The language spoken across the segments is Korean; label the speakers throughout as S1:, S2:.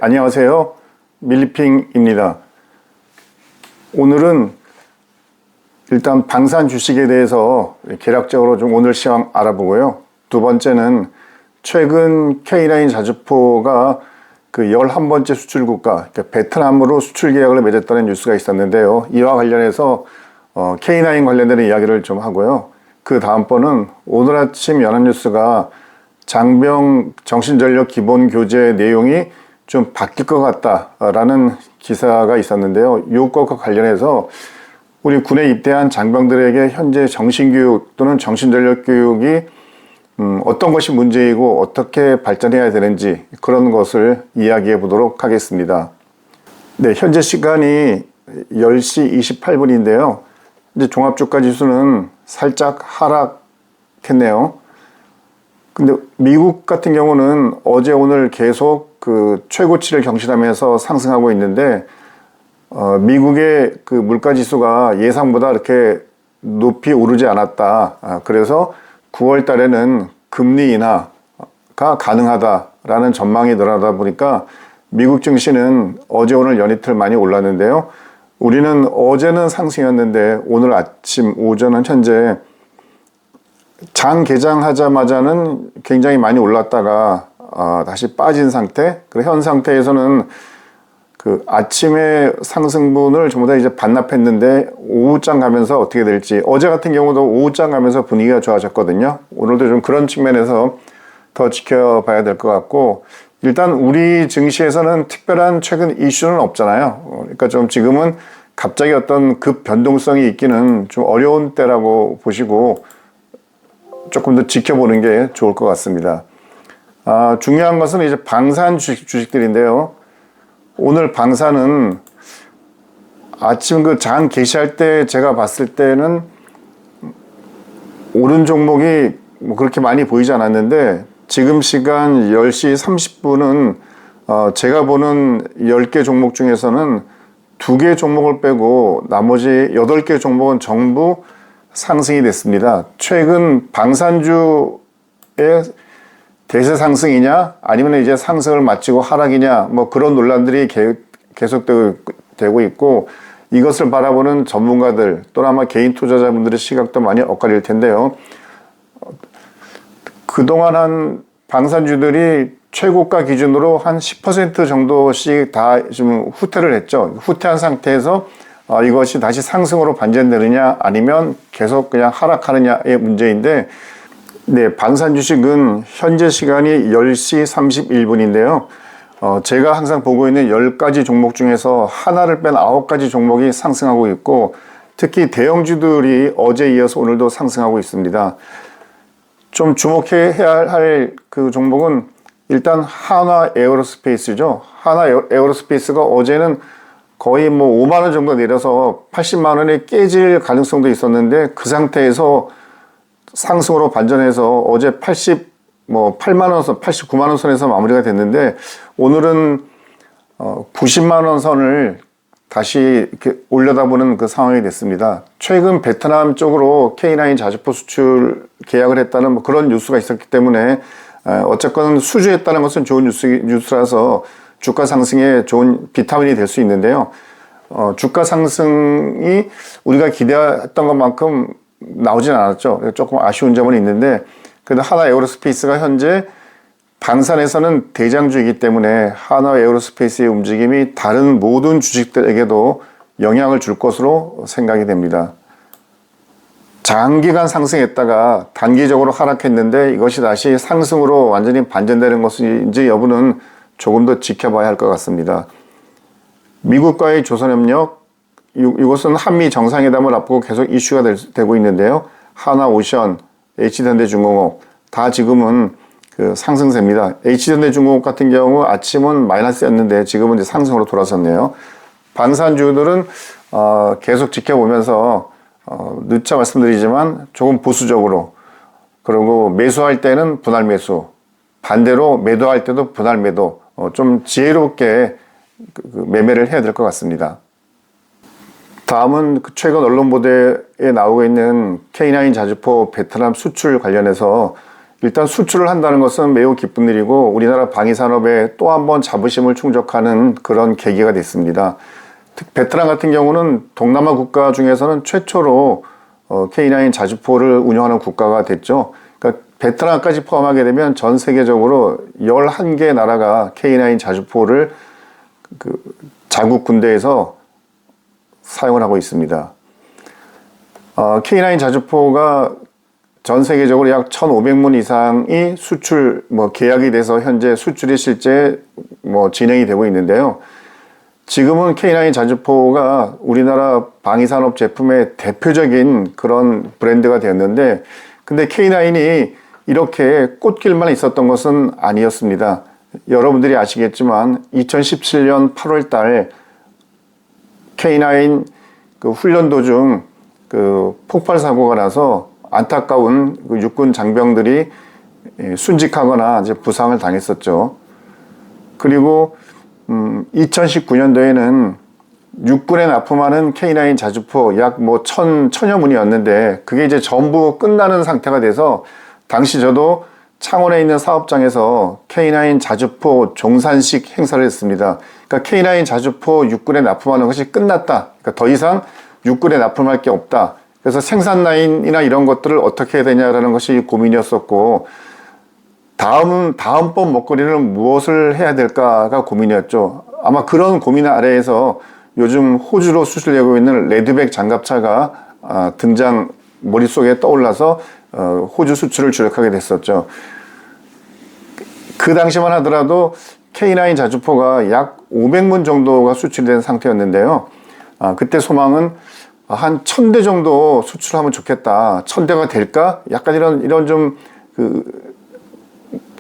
S1: 네, 안녕하세요. 밀리핑입니다. 오늘은 일단 방산 주식에 대해서 개략적으로 좀 오늘 시황 알아보고요. 두 번째는 최근 K9 자주포가 그 11번째 수출국가, 그러니까 베트남으로 수출 계약을 맺었다는 뉴스가 있었는데요. 이와 관련해서 K9 관련된 이야기를 좀 하고요. 그 다음번은 오늘 아침 연합뉴스가 장병 정신전력 기본교재 내용이 좀 바뀔 것 같다라는 기사가 있었는데요. 이것과 관련해서 우리 군에 입대한 장병들에게 현재 정신교육 또는 정신전력 교육이 어떤 것이 문제이고 어떻게 발전해야 되는지 그런 것을 이야기해 보도록 하겠습니다. 네, 현재 시간이 10시 28분인데요. 이제 종합주가 지수는 살짝 하락했네요. 근데 미국 같은 경우는 어제 오늘 계속 그 최고치를 경신하면서 상승하고 있는데 미국의 그 물가 지수가 예상보다 이렇게 높이 오르지 않았다. 그래서 9월 달에는 금리 인하가 가능하다라는 전망이 늘어나다 보니까 미국 증시는 어제 오늘 연이틀 많이 올랐는데요. 우리는 어제는 상승이었는데 오늘 아침 오전은 현재 장 개장하자마자는 굉장히 많이 올랐다가 다시 빠진 상태. 그리고 현 상태에서는 그 아침에 상승분을 전부 다 이제 반납했는데 오후장 가면서 어떻게 될지, 어제 같은 경우도 오후장 가면서 분위기가 좋아졌거든요. 오늘도 좀 그런 측면에서 더 지켜봐야 될 것 같고, 일단 우리 증시에서는 특별한 최근 이슈는 없잖아요. 그러니까 좀 지금은 갑자기 어떤 급 변동성이 있기는 좀 어려운 때라고 보시고 조금 더 지켜보는 게 좋을 것 같습니다. 중요한 것은 이제 방산 주식들인데요. 오늘 방산은 아침 그 장 개시할 때 제가 봤을 때는 오른 종목이 뭐 그렇게 많이 보이지 않았는데 지금 시간 10시 30분은 제가 보는 10개 종목 중에서는 2개 종목을 빼고 나머지 8개 종목은 전부 상승이 됐습니다. 최근 방산주의 대세 상승이냐 아니면 이제 상승을 마치고 하락이냐 뭐 그런 논란들이 계속되고 있고, 이것을 바라보는 전문가들 또는 아마 개인 투자자분들의 시각도 많이 엇갈릴 텐데요. 그동안 한 방산주들이 최고가 기준으로 한 10% 정도씩 다 좀 후퇴를 했죠. 후퇴한 상태에서 이것이 다시 상승으로 반전되느냐 아니면 계속 그냥 하락하느냐의 문제인데, 네, 방산 주식은 현재 시간이 10시 31분인데요. 제가 항상 보고 있는 10가지 종목 중에서 하나를 뺀 9가지 종목이 상승하고 있고, 특히 대형주들이 어제 이어서 오늘도 상승하고 있습니다. 좀 주목해야 할 그 종목은 일단 한화 에어로스페이스죠. 한화 에어로스페이스가 어제는 거의 뭐 5만 원 정도 내려서 80만 원에 깨질 가능성도 있었는데 그 상태에서 상승으로 반전해서 어제 8만 원 선, 89만 원 선에서 마무리가 됐는데 오늘은 90만 원 선을 다시 이렇게 올려다보는 그 상황이 됐습니다. 최근 베트남 쪽으로 K9 자주포 수출 계약을 했다는 뭐 그런 뉴스가 있었기 때문에 어쨌건 수주했다는 것은 좋은 뉴스라서 주가 상승에 좋은 비타민이 될 수 있는데요. 주가 상승이 우리가 기대했던 것만큼 나오진 않았죠. 조금 아쉬운 점은 있는데, 그래도 하나 에어로스페이스가 현재 방산에서는 대장주이기 때문에 하나 에어로스페이스의 움직임이 다른 모든 주식들에게도 영향을 줄 것으로 생각이 됩니다. 장기간 상승했다가 단기적으로 하락했는데 이것이 다시 상승으로 완전히 반전되는 것인지 여부는 조금 더 지켜봐야 할 것 같습니다. 미국과의 조선협력, 이것은 한미 정상회담을 앞두고 계속 이슈가 되고 있는데요. 하나오션, H현대중공업 다 지금은 그 상승세입니다. H현대중공업 같은 경우 아침은 마이너스였는데 지금은 이제 상승으로 돌아섰네요. 방산주들은 계속 지켜보면서 누차 말씀드리지만 조금 보수적으로, 그리고 매수할 때는 분할 매수, 반대로 매도할 때도 분할 매도, 좀 지혜롭게 매매를 해야 될 것 같습니다. 다음은 최근 언론 보도에 나오고 있는 K9 자주포 베트남 수출 관련해서 일단 수출을 한다는 것은 매우 기쁜 일이고 우리나라 방위산업에 또 한 번 자부심을 충족하는 그런 계기가 됐습니다. 베트남 같은 경우는 동남아 국가 중에서는 최초로 K9 자주포를 운영하는 국가가 됐죠. 그러니까 베트남까지 포함하게 되면 전 세계적으로 11개 나라가 K9 자주포를 자국 군대에서 사용을 하고 있습니다. K9 자주포가 전 세계적으로 약 1,500문 이상이 수출 계약이 돼서 현재 수출이 실제 진행이 되고 있는데요. 지금은 K9 자주포가 우리나라 방위산업 제품의 대표적인 그런 브랜드가 되었는데, 근데 K9이 이렇게 꽃길만 있었던 것은 아니었습니다. 여러분들이 아시겠지만 2017년 8월 달 K9 훈련 도중 폭발 사고가 나서 안타까운 육군 장병들이 순직하거나 이제 부상을 당했었죠. 그리고 2019년도에는 육군에 납품하는 K9 자주포 약 1,000여 문이었는데 그게 이제 전부 끝나는 상태가 돼서 당시 저도 창원에 있는 사업장에서 K9 자주포 종산식 행사를 했습니다. 그러니까 K9 자주포 육군에 납품하는 것이 끝났다. 그러니까 더 이상 육군에 납품할 게 없다. 그래서 생산 라인이나 이런 것들을 어떻게 해야 되냐라는 것이 고민이었었고, 다음번 먹거리는 무엇을 해야 될까가 고민이었죠. 아마 그런 고민 아래에서 요즘 호주로 수출되고 있는 레드백 장갑차가 머릿속에 떠올라서 호주 수출을 주력하게 됐었죠. 그 당시만 하더라도 K9 자주포가 약 500문 정도가 수출된 상태였는데요. 그때 소망은 한 1,000대 정도 수출하면 좋겠다. 1,000대가 될까? 약간 이런 좀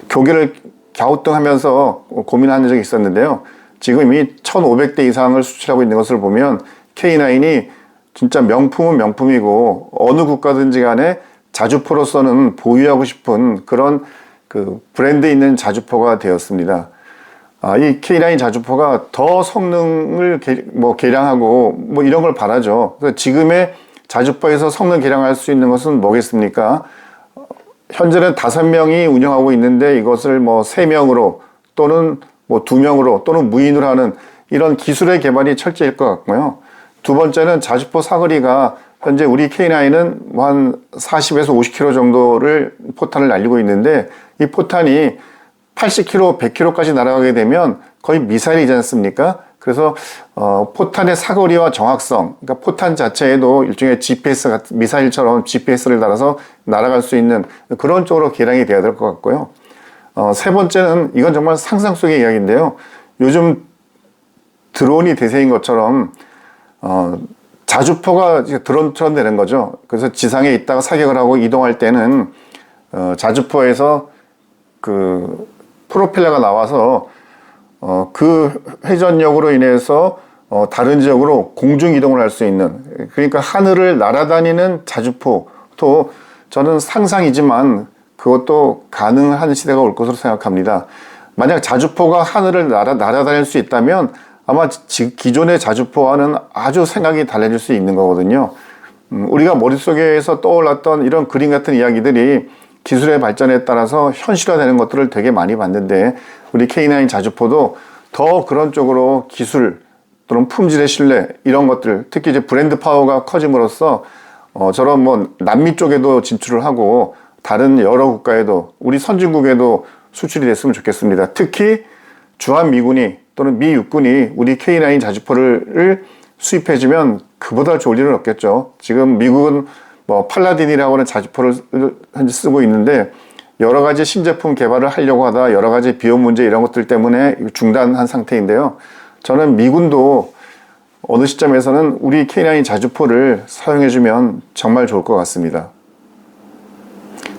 S1: 교계를 갸우뚱하면서 고민한 적이 있었는데요. 지금 이미 1,500대 이상을 수출하고 있는 것을 보면 K9이 진짜 명품은 명품이고 어느 국가든지 간에 자주포로서는 보유하고 싶은 그런 브랜드 있는 자주포가 되었습니다. 이 K9 자주포가 더 성능을 개량하고 이런 걸 바라죠. 그래서 지금의 자주포에서 성능 개량할 수 있는 것은 뭐겠습니까? 현재는 5명이 운영하고 있는데 이것을 3명으로 또는 2명으로 또는 무인으로 하는 이런 기술의 개발이 철저일 것 같고요. 두 번째는 자주포 사거리가 현재 우리 K9은 한 40에서 50km 정도를 포탄을 날리고 있는데 이 포탄이 80km, 100km까지 날아가게 되면 거의 미사일이지 않습니까? 그래서 포탄의 사거리와 정확성, 그러니까 포탄 자체에도 일종의 GPS 같은 미사일처럼 GPS를 달아서 날아갈 수 있는 그런 쪽으로 개량이 돼야 될 것 같고요. 세 번째는 이건 정말 상상 속의 이야기인데요. 요즘 드론이 대세인 것처럼 자주포가 드론처럼 되는 거죠. 그래서 지상에 있다가 사격을 하고 이동할 때는 자주포에서 프로펠러가 나와서 그 회전력으로 인해서 다른 지역으로 공중 이동을 할 수 있는, 그러니까 하늘을 날아다니는 자주포도 저는 상상이지만 그것도 가능한 시대가 올 것으로 생각합니다. 만약 자주포가 하늘을 날아다닐 수 있다면 아마 기존의 자주포와는 아주 생각이 달라질 수 있는 거거든요. 우리가 머릿속에서 떠올랐던 이런 그림 같은 이야기들이 기술의 발전에 따라서 현실화되는 것들을 되게 많이 봤는데 우리 K9 자주포도 더 그런 쪽으로 기술 또는 품질의 신뢰 이런 것들, 특히 이제 브랜드 파워가 커짐으로써 저런 남미 쪽에도 진출을 하고 다른 여러 국가에도 우리 선진국에도 수출이 됐으면 좋겠습니다. 특히 주한미군이 또는 미 육군이 우리 K9 자주포를 수입해주면 그보다 좋을 일은 없겠죠. 지금 미국은 팔라딘이라고 하는 자주포를 현재 쓰고 있는데 여러 가지 신제품 개발을 하려고 하다 여러 가지 비용 문제 이런 것들 때문에 중단한 상태인데요. 저는 미군도 어느 시점에서는 우리 K9 자주포를 사용해주면 정말 좋을 것 같습니다.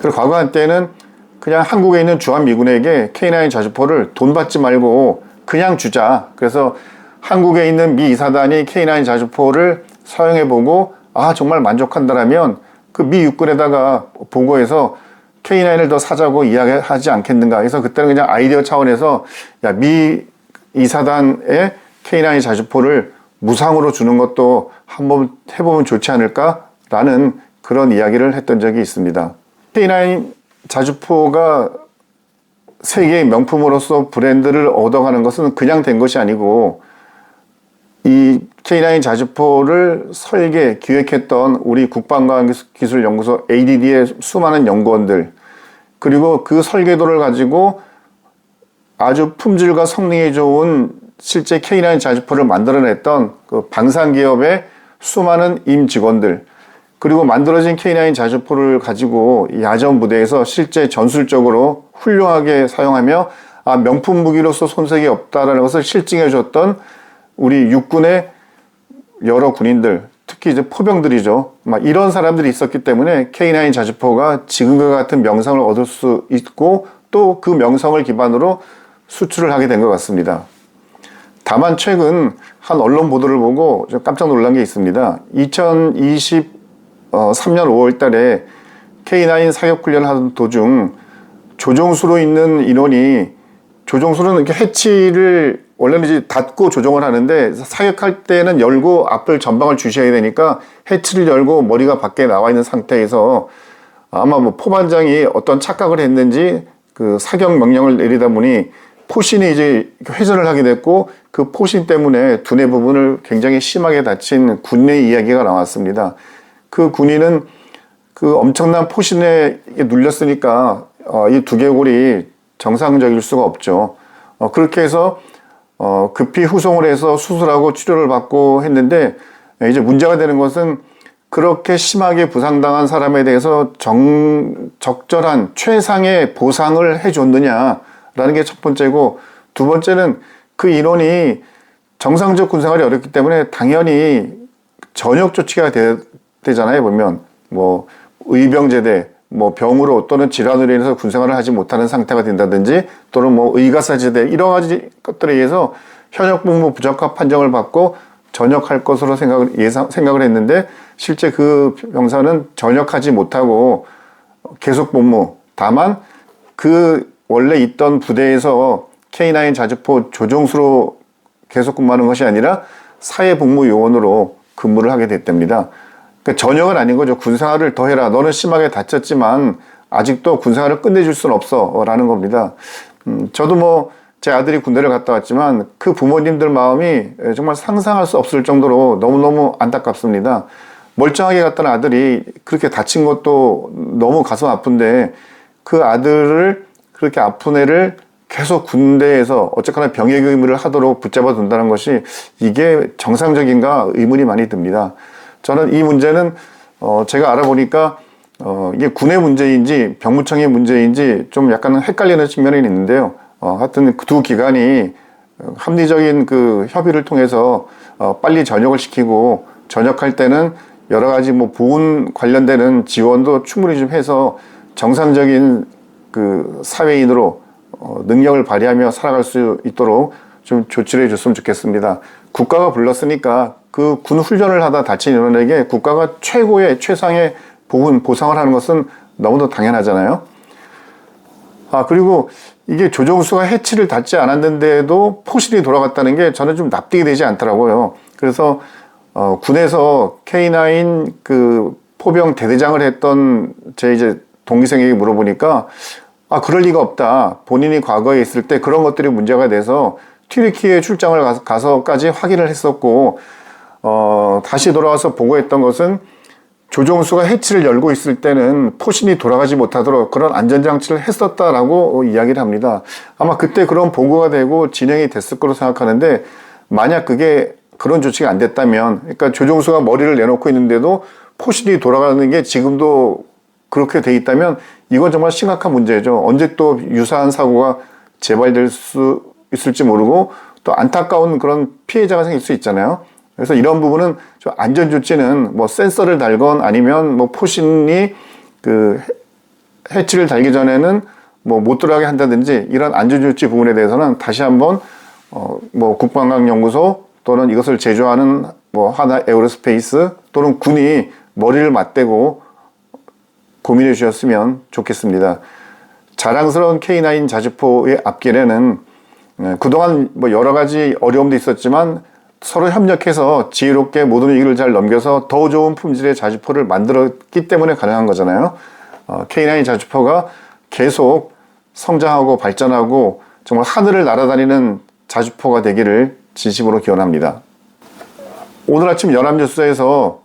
S1: 그리고 과거 한때는 그냥 한국에 있는 주한미군에게 K9 자주포를 돈 받지 말고 그냥 주자. 그래서 한국에 있는 미 이사단이 K9 자주포를 사용해보고 정말 만족한다라면 그 미 육군에다가 보고해서 K9을 더 사자고 이야기하지 않겠는가. 그래서 그때는 그냥 아이디어 차원에서 미 이사단에 K9 자주포를 무상으로 주는 것도 한번 해보면 좋지 않을까라는 그런 이야기를 했던 적이 있습니다. K9 자주포가 세계의 명품으로서 브랜드를 얻어가는 것은 그냥 된 것이 아니고 이 K9 자주포를 설계, 기획했던 우리 국방과학기술연구소 ADD의 수많은 연구원들, 그리고 그 설계도를 가지고 아주 품질과 성능이 좋은 실제 K9 자주포를 만들어냈던 그 방산기업의 수많은 임직원들, 그리고 만들어진 K9 자주포를 가지고 야전 부대에서 실제 전술적으로 훌륭하게 사용하며 명품 무기로서 손색이 없다라는 것을 실증해 줬던 우리 육군의 여러 군인들, 특히 이제 포병들이죠. 이런 사람들이 있었기 때문에 K9 자주포가 지금과 같은 명성을 얻을 수 있고 또 그 명성을 기반으로 수출을 하게 된 것 같습니다. 다만 최근 한 언론 보도를 보고 좀 깜짝 놀란 게 있습니다. 2023년 5월 달에 K9 사격훈련을 하던 도중 조종수로 있는 인원이, 조종수는 이렇게 해치를 원래는 이제 닫고 조종을 하는데 사격할 때는 열고 앞을 전방을 주셔야 되니까 해치를 열고 머리가 밖에 나와 있는 상태에서 아마 뭐 포반장이 어떤 착각을 했는지 그 사격 명령을 내리다 보니 포신이 이제 회전을 하게 됐고 그 포신 때문에 두뇌 부분을 굉장히 심하게 다친 군인의 이야기가 나왔습니다. 그 군인은 그 엄청난 포신에 눌렸으니까 이 두개골이 정상적일 수가 없죠. 그렇게 해서 급히 후송을 해서 수술하고 치료를 받고 했는데 이제 문제가 되는 것은 그렇게 심하게 부상당한 사람에 대해서 적절한 최상의 보상을 해줬느냐라는 게 첫 번째고, 두 번째는 그 인원이 정상적 군생활이 어렵기 때문에 당연히 전역 조치가 되잖아요. 보면 뭐 의병제대, 뭐 병으로 또는 질환으로 인해서 군생활을 하지 못하는 상태가 된다든지 또는 뭐 의가사제대 이런 가지 것들에 의해서 현역 복무 부적합 판정을 받고 전역할 것으로 생각을 했는데 실제 그 병사는 전역하지 못하고 계속 복무, 다만 그 원래 있던 부대에서 K9 자주포 조종수로 계속 근무하는 것이 아니라 사회복무요원으로 근무를 하게 됐답니다. 그러니까 전역은 아닌 거죠. 군생활을 더 해라. 너는 심하게 다쳤지만 아직도 군생활을 끝내줄 수는 없어 라는 겁니다. 저도 뭐 제 아들이 군대를 갔다 왔지만 그 부모님들 마음이 정말 상상할 수 없을 정도로 너무너무 안타깝습니다. 멀쩡하게 갔던 아들이 그렇게 다친 것도 너무 가슴 아픈데 그 아들을, 그렇게 아픈 애를 계속 군대에서 어쨌거나 병역 의무를 하도록 붙잡아 둔다는 것이 이게 정상적인가 의문이 많이 듭니다. 저는 이 문제는 제가 알아보니까 이게 군의 문제인지 병무청의 문제인지 좀 약간 헷갈리는 측면이 있는데요. 하여튼 그 두 기관이 합리적인 그 협의를 통해서 빨리 전역을 시키고 전역할 때는 여러 가지 뭐 보훈 관련되는 지원도 충분히 좀 해서 정상적인 그 사회인으로 능력을 발휘하며 살아갈 수 있도록 좀 조치를 해줬으면 좋겠습니다. 국가가 불렀으니까 그 군 훈련을 하다 다친 인원에게 국가가 최고의 최상의 보상을 하는 것은 너무도 당연하잖아요. 그리고 이게 조종수가 해치를 닿지 않았는데도 포신이 돌아갔다는 게 저는 좀 납득이 되지 않더라고요. 그래서 군에서 K9 그 포병 대대장을 했던 제 이제 동기생에게 물어보니까 그럴 리가 없다. 본인이 과거에 있을 때 그런 것들이 문제가 돼서 튀르키예 출장을 가서까지 확인을 했었고 다시 돌아와서 보고했던 것은 조종수가 해치를 열고 있을 때는 포신이 돌아가지 못하도록 그런 안전장치를 했었다라고 이야기를 합니다. 아마 그때 그런 보고가 되고 진행이 됐을 거로 생각하는데 만약 그게 그런 조치가 안 됐다면, 그러니까 조종수가 머리를 내놓고 있는데도 포신이 돌아가는 게 지금도 그렇게 돼 있다면 이건 정말 심각한 문제죠. 언제 또 유사한 사고가 재발될 수 있을지 모르고 또 안타까운 그런 피해자가 생길 수 있잖아요. 그래서 이런 부분은 좀 안전조치는 뭐 센서를 달건 아니면 뭐 포신이 그 해치를 달기 전에는 뭐 못 들어가게 한다든지 이런 안전조치 부분에 대해서는 다시 한번 뭐 국방과학연구소 또는 이것을 제조하는 뭐 하나 에어로스페이스 또는 군이 머리를 맞대고 고민해 주셨으면 좋겠습니다. 자랑스러운 K9 자주포의 앞길에는 그동안 뭐 여러 가지 어려움도 있었지만 서로 협력해서 지혜롭게 모든 위기를 잘 넘겨서 더 좋은 품질의 자주포를 만들었기 때문에 가능한 거잖아요. K9 자주포가 계속 성장하고 발전하고 정말 하늘을 날아다니는 자주포가 되기를 진심으로 기원합니다. 오늘 아침 연합뉴스에서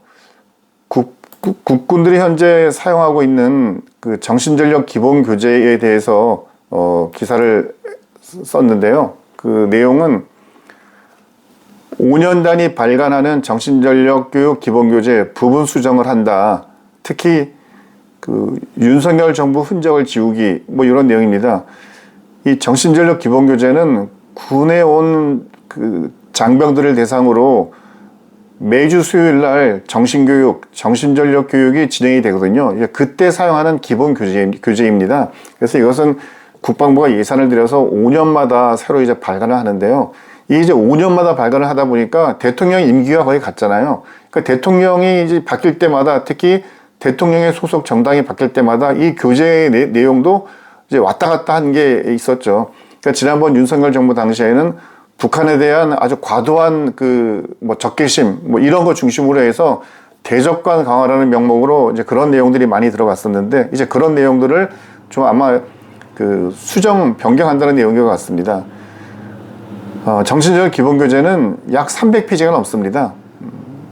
S1: 국군들이 현재 사용하고 있는 그 정신전력 기본교재에 대해서 기사를 썼는데요. 그 내용은 5년 단위 발간하는 정신전력 교육 기본교재 부분 수정을 한다. 특히 그 윤석열 정부 흔적을 지우기 뭐 이런 내용입니다. 이 정신전력 기본교재는 군에 온 그 장병들을 대상으로 매주 수요일 날 정신교육, 정신전력 교육이 진행이 되거든요. 그때 사용하는 기본 교재입니다. 그래서 이것은 국방부가 예산을 들여서 5년마다 새로 이제 발간을 하는데요. 이 이제 5년마다 발간을 하다 보니까 대통령 임기가 거의 같잖아요. 그러니까 대통령이 이제 바뀔 때마다, 특히 대통령의 소속 정당이 바뀔 때마다 이 교재의 내용도 이제 왔다 갔다 한 게 있었죠. 그러니까 지난번 윤석열 정부 당시에는 북한에 대한 아주 과도한 그 뭐 적개심 뭐 이런 거 중심으로 해서 대적관 강화라는 명목으로 이제 그런 내용들이 많이 들어갔었는데, 이제 그런 내용들을 좀 아마 그 수정 변경한다는 내용인 것 같습니다. 정신전력 기본교재는 약 300페이지가 넘습니다.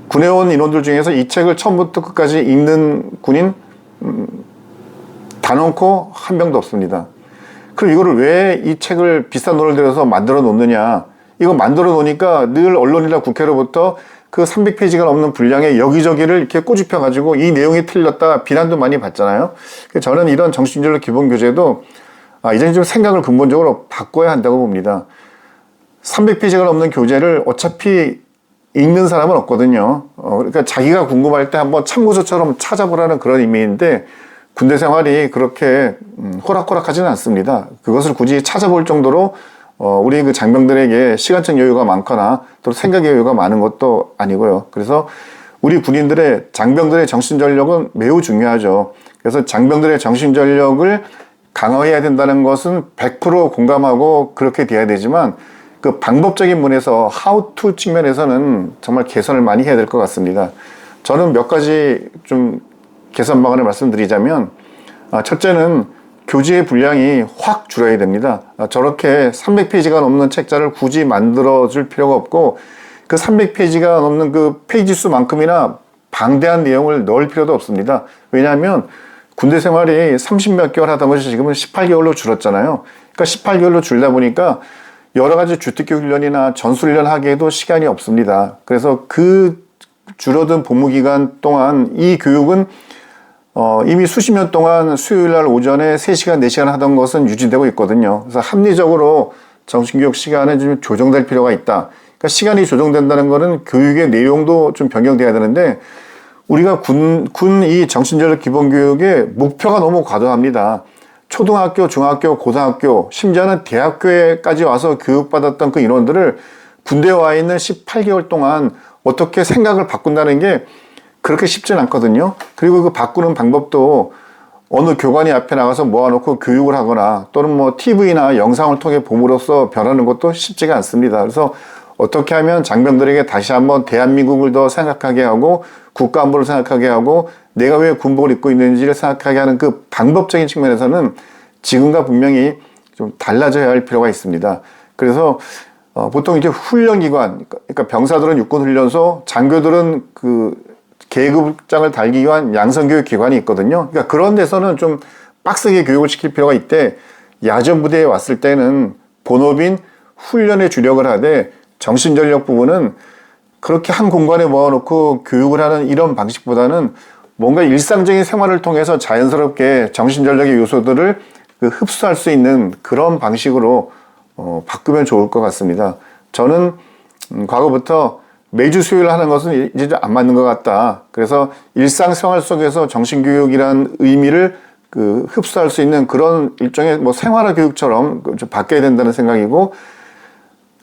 S1: 군에 온 인원들 중에서 이 책을 처음부터 끝까지 읽는 군인 단언코 한 명도 없습니다. 그럼 이거를 왜 이 책을 비싼 돈을 들여서 만들어 놓느냐? 이거 만들어 놓으니까 늘 언론이나 국회로부터 그 300페이지가 넘는 분량의 여기저기를 이렇게 꼬집혀 가지고 이 내용이 틀렸다 비난도 많이 받잖아요. 저는 이런 정신전력 기본교재도 이제는 좀 생각을 근본적으로 바꿔야 한다고 봅니다. 300페이지가 넘는 교재를 어차피 읽는 사람은 없거든요. 그러니까 자기가 궁금할 때 한번 참고서처럼 찾아보라는 그런 의미인데, 군대 생활이 그렇게 호락호락하지는 않습니다. 그것을 굳이 찾아볼 정도로 우리 그 장병들에게 시간적 여유가 많거나 또 생각의 여유가 많은 것도 아니고요. 그래서 우리 군인들의, 장병들의 정신전력은 매우 중요하죠. 그래서 장병들의 정신전력을 강화해야 된다는 것은 100% 공감하고 그렇게 돼야 되지만, 그 방법적인 면에서 how to 측면에서는 정말 개선을 많이 해야 될 것 같습니다. 저는 몇 가지 좀 개선 방안을 말씀드리자면, 첫째는 교재의 분량이 확 줄어야 됩니다. 저렇게 300페이지가 넘는 책자를 굳이 만들어줄 필요가 없고, 그 300페이지가 넘는 그 페이지 수만큼이나 방대한 내용을 넣을 필요도 없습니다. 왜냐하면 군대 생활이 30몇 개월 하던 것이 지금은 18개월로 줄었잖아요. 그러니까 18개월로 줄다 보니까 여러 가지 주특기 훈련이나 전술훈련 하기에도 시간이 없습니다. 그래서 그 줄어든 복무기간 동안 이 교육은 이미 수십 년 동안 수요일 날 오전에 3시간, 4시간 하던 것은 유지되고 있거든요. 그래서 합리적으로 정신교육 시간에 좀 조정될 필요가 있다. 그러니까 시간이 조정된다는 것은 교육의 내용도 좀 변경돼야 되는데, 우리가 군 이 정신전력 기본교육의 목표가 너무 과도합니다. 초등학교, 중학교, 고등학교, 심지어는 대학교에까지 와서 교육받았던 그 인원들을 군대에 와 있는 18개월 동안 어떻게 생각을 바꾼다는 게 그렇게 쉽진 않거든요. 그리고 그 바꾸는 방법도 어느 교관이 앞에 나가서 모아놓고 교육을 하거나 또는 뭐 TV나 영상을 통해 봄으로써 변하는 것도 쉽지가 않습니다. 그래서 어떻게 하면 장병들에게 다시 한번 대한민국을 더 생각하게 하고 국가 안보를 생각하게 하고 내가 왜 군복을 입고 있는지를 생각하게 하는 그 방법적인 측면에서는 지금과 분명히 좀 달라져야 할 필요가 있습니다. 그래서 보통 이제 훈련기관, 그러니까 병사들은 육군훈련소, 장교들은 그 계급장을 달기 위한 양성교육기관이 있거든요. 그러니까 그런 데서는 좀 빡세게 교육을 시킬 필요가 있대, 야전 부대에 왔을 때는 본업인 훈련에 주력을 하되 정신전력 부분은 그렇게 한 공간에 모아놓고 교육을 하는 이런 방식보다는 뭔가 일상적인 생활을 통해서 자연스럽게 정신전력의 요소들을 흡수할 수 있는 그런 방식으로 바꾸면 좋을 것 같습니다. 저는 과거부터 매주 수요일 하는 것은 이제 안 맞는 것 같다. 그래서 일상생활 속에서 정신교육이라는 의미를 흡수할 수 있는 그런 일종의 뭐 생활화 교육처럼 좀 바뀌어야 된다는 생각이고,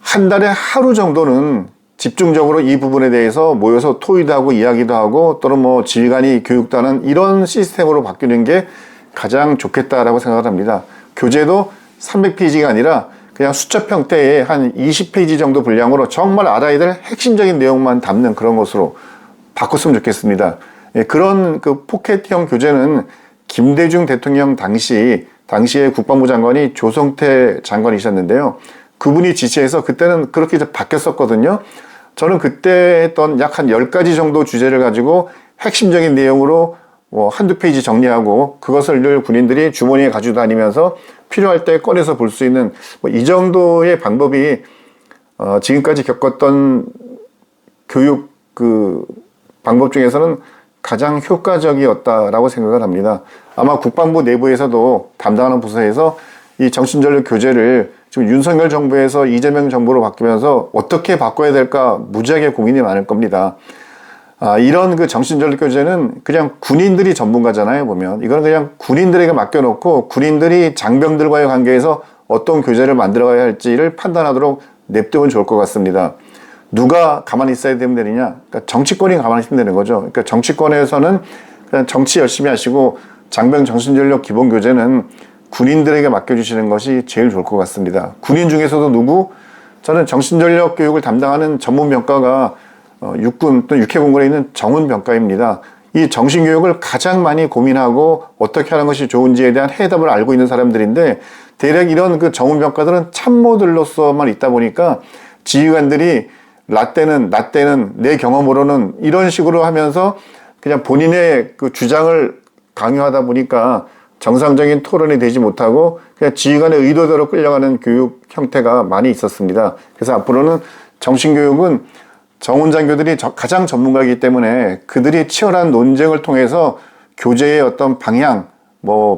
S1: 한 달에 하루 정도는 집중적으로 이 부분에 대해서 모여서 토의도 하고 이야기도 하고 또는 뭐 지휘관이 교육도 하는 이런 시스템으로 바뀌는 게 가장 좋겠다라고 생각을 합니다. 교재도 300페이지가 아니라 그냥 수첩 형태의 한 20페이지 정도 분량으로 정말 알아야 될 핵심적인 내용만 담는 그런 것으로 바꿨으면 좋겠습니다. 그런 그 포켓형 교재는 김대중 대통령 당시 당시에 국방부 장관이 조성태 장관이셨는데요. 그분이 지시해서 그때는 그렇게 이제 바뀌었었거든요. 저는 그때 했던 약 한 10가지 정도 주제를 가지고 핵심적인 내용으로 한두 페이지 정리하고 그것을 늘 군인들이 주머니에 가지고 다니면서 필요할 때 꺼내서 볼 수 있는 이 정도의 방법이 지금까지 겪었던 교육 방법 중에서는 가장 효과적이었다라고 생각을 합니다. 아마 국방부 내부에서도 담당하는 부서에서 이 정신전력 교재를 지금 윤석열 정부에서 이재명 정부로 바뀌면서 어떻게 바꿔야 될까 무지하게 고민이 많을 겁니다. 이런 정신전력 교재는 그냥 군인들이 전문가잖아요, 보면. 이거는 그냥 군인들에게 맡겨놓고 군인들이 장병들과의 관계에서 어떤 교재를 만들어가야 할지를 판단하도록 냅두면 좋을 것 같습니다. 누가 가만히 있어야 되면 되느냐? 그러니까 정치권이 가만히 있으면 되는 거죠. 그러니까 정치권에서는 그냥 정치 열심히 하시고 장병 정신전력 기본 교재는 군인들에게 맡겨주시는 것이 제일 좋을 것 같습니다. 군인 중에서도 저는 정신전력 교육을 담당하는 전문병과가 육군 또는 육해공군에 있는 정훈병과입니다. 이 정신교육을 가장 많이 고민하고 어떻게 하는 것이 좋은지에 대한 해답을 알고 있는 사람들인데 대략 이런 정훈병과들은 참모들로서만 있다 보니까 지휘관들이 나 때는 내 경험으로는 이런 식으로 하면서 그냥 본인의 주장을 강요하다 보니까 정상적인 토론이 되지 못하고 그냥 지휘관의 의도대로 끌려가는 교육 형태가 많이 있었습니다. 그래서 앞으로는 정신교육은 정훈장교들이 가장 전문가이기 때문에 그들이 치열한 논쟁을 통해서 교재의 어떤 방향,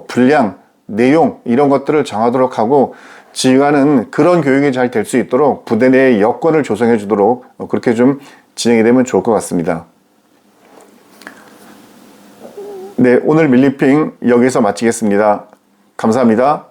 S1: 분량, 내용 이런 것들을 정하도록 하고 지휘관은 그런 교육이 잘 될 수 있도록 부대 내의 여건을 조성해 주도록 그렇게 좀 진행이 되면 좋을 것 같습니다. 네, 오늘 밀리핑 여기서 마치겠습니다. 감사합니다.